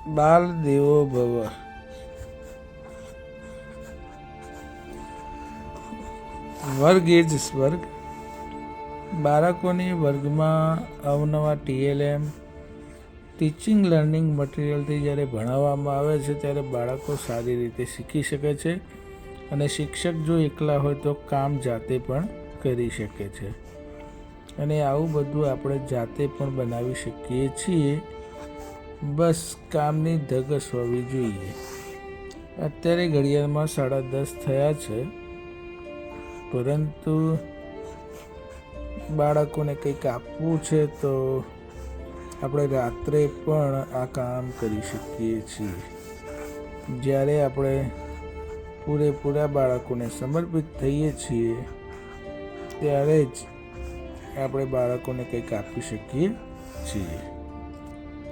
બાલ દેવો ભવ. વર્ગ એ જ સ્વર્ગ. બાળકોને વર્ગમાં અવનવા TLM ટીચિંગ લર્નિંગ મટીરિયલથી જ્યારે ભણાવવામાં આવે છે ત્યારે બાળકો સારી રીતે શીખી શકે છે અને શિક્ષક જો એકલા હોય તો કામ જાતે પણ કરી શકે છે. અને આવું બધું આપણે જાતે પણ બનાવી શકીએ છીએ. બસ કામની ધગશ હોવી જોઈએ. અત્યારે ઘડિયાળમાં 10:30 થયા છે, પરંતુ બાળકોને કંઈક આપવું છે તો આપણે રાત્રે પણ આ કામ કરી શકીએ છીએ. જ્યારે આપણે પૂરેપૂરા બાળકોને સમર્પિત થઈએ છીએ ત્યારે જ આપણે બાળકોને કંઈક આપી શકીએ છીએ.